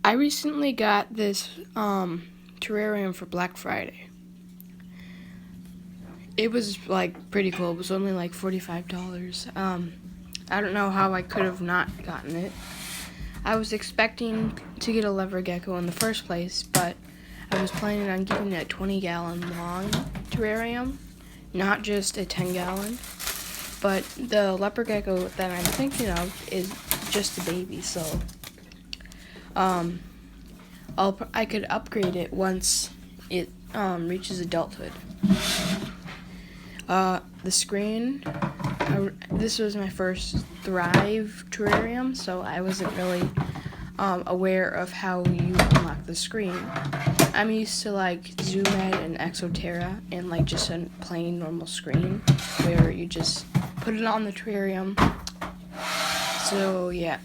I recently got this terrarium for Black Friday. It was like pretty cool. It was only like $45. I don't know how I could have not gotten it. I was expecting to get a leopard gecko in the first place, but I was planning on getting a 20-gallon long terrarium, not just a 10-gallon. But the leopard gecko that I'm thinking of is just a baby, so I could upgrade it once it reaches adulthood. The screen, this was my first Thrive terrarium, so I wasn't really aware of how you unlock the screen. I'm used to like Zoom Ed and Exoterra and like just a plain normal screen where you just put it on the terrarium. So yeah.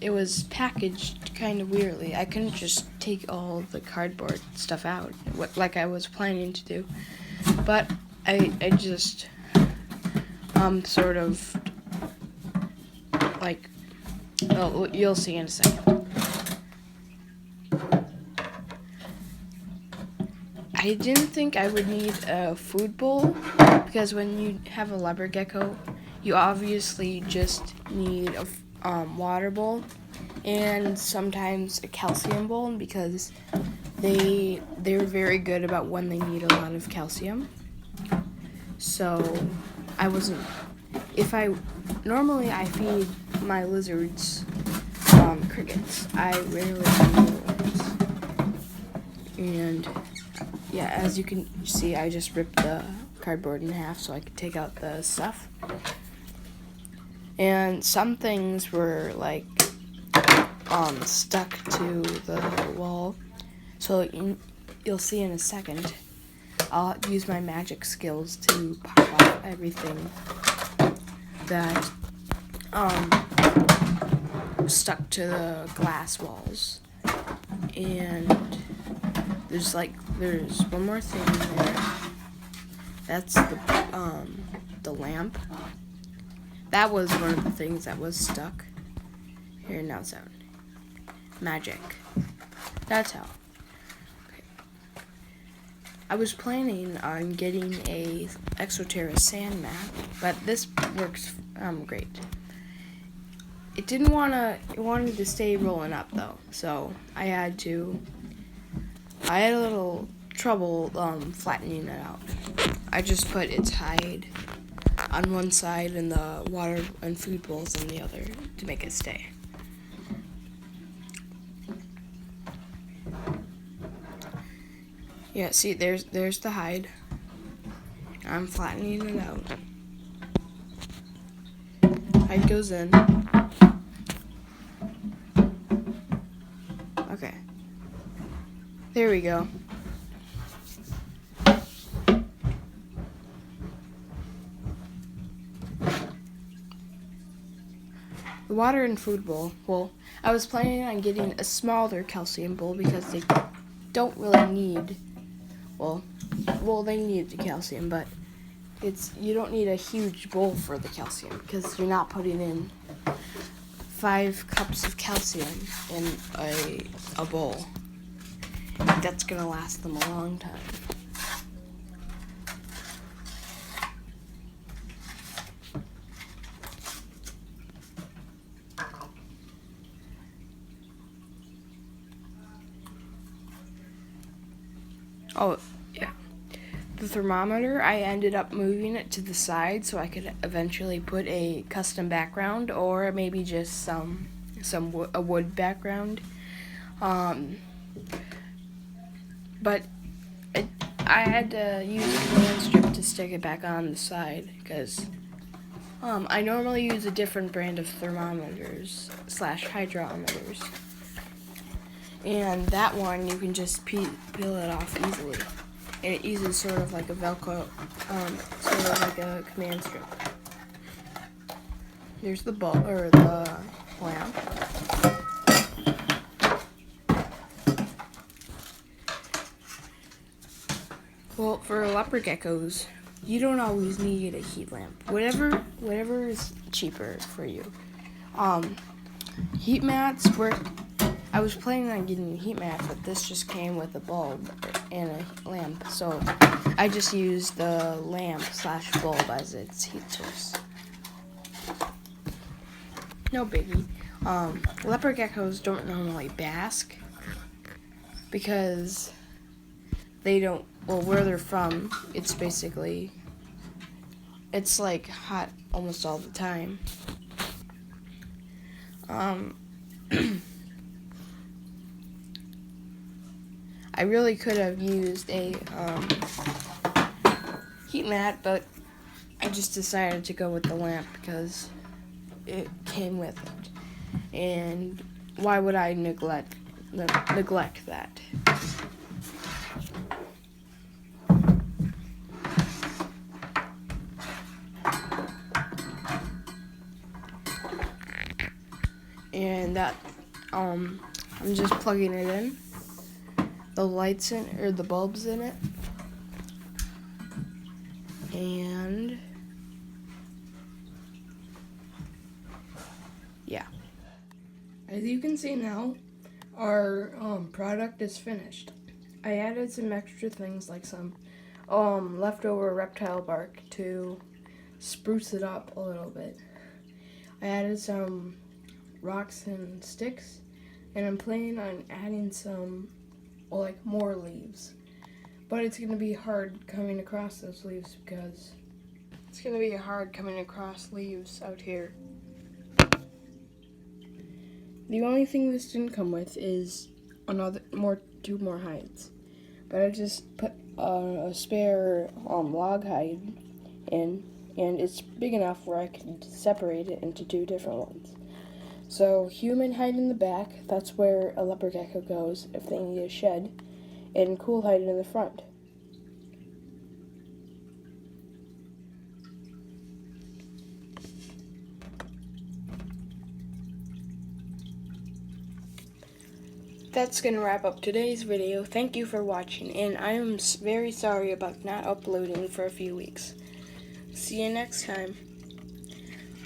It was packaged kind of weirdly. I couldn't just take all the cardboard stuff out like I was planning to do. But I just sort of like, oh, you'll see in a second. I didn't think I would need a food bowl because when you have a leopard gecko, you obviously just need a water bowl and sometimes a calcium bowl because they're very good about when they need a lot of calcium. So normally I feed my lizards crickets. I rarely feed worms. And yeah, as you can see, I just ripped the cardboard in half so I could take out the stuff. And some things were like stuck to the wall. So you'll see in a second. I'll use my magic skills to pop off everything that stuck to the glass walls. And there's one more thing there. That's the lamp. That was one of the things that was stuck. Here, now it's out. Magic. That's how. Okay. I was planning on getting a Exoterra sand mat, but this works great. It wanted to stay rolling up though, so I had a little trouble flattening it out. I just put its hide on one side and the water and food bowls on the other to make it stay. Yeah, see, there's the hide. I'm flattening it out. Hide goes in. Okay. There we go. The water and food bowl. Well, I was planning on getting a smaller calcium bowl because they don't really need. Well, they need the calcium, but you don't need a huge bowl for the calcium because you're not putting in 5 cups of calcium in a bowl. That's gonna last them a long time. Oh, yeah. The thermometer, I ended up moving it to the side so I could eventually put a custom background or maybe just a wood background. But I had to use a command strip to stick it back on the side because I normally use a different brand of thermometers / hydrometers. And that one, you can just peel it off easily. And it uses sort of like a Velcro, sort of like a command strip. There's the bulb, or the lamp. Well, for leopard geckos, you don't always need a heat lamp. Whatever is cheaper for you. Heat mats were. I was planning on getting a heat mat, but this just came with a bulb and a lamp, so I just used the lamp / bulb as its heat source. No biggie. Leopard geckos don't normally bask because they don't. Well, where they're from, it's like hot almost all the time. I really could have used a heat mat, but I just decided to go with the lamp because it came with it. And why would I neglect that? And that I'm just plugging it in. The lights or the bulbs in it. And yeah. As you can see now, our product is finished. I added some extra things like some leftover reptile bark to spruce it up a little bit. I added some rocks and sticks, and I'm planning on adding some more leaves. But it's going to be hard coming across those leaves because it's going to be hard coming across leaves out here. The only thing this didn't come with is two more hides. But I just put a spare log hide in, and it's big enough where I can separate it into two different ones. So human hide in the back, that's where a leopard gecko goes if they need a shed, and cool hide in the front. That's going to wrap up today's video. Thank you for watching, and I am very sorry about not uploading for a few weeks. See you next time.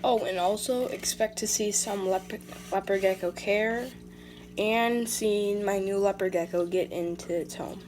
Oh, and also expect to see some leopard gecko care and seeing my new leopard gecko get into its home.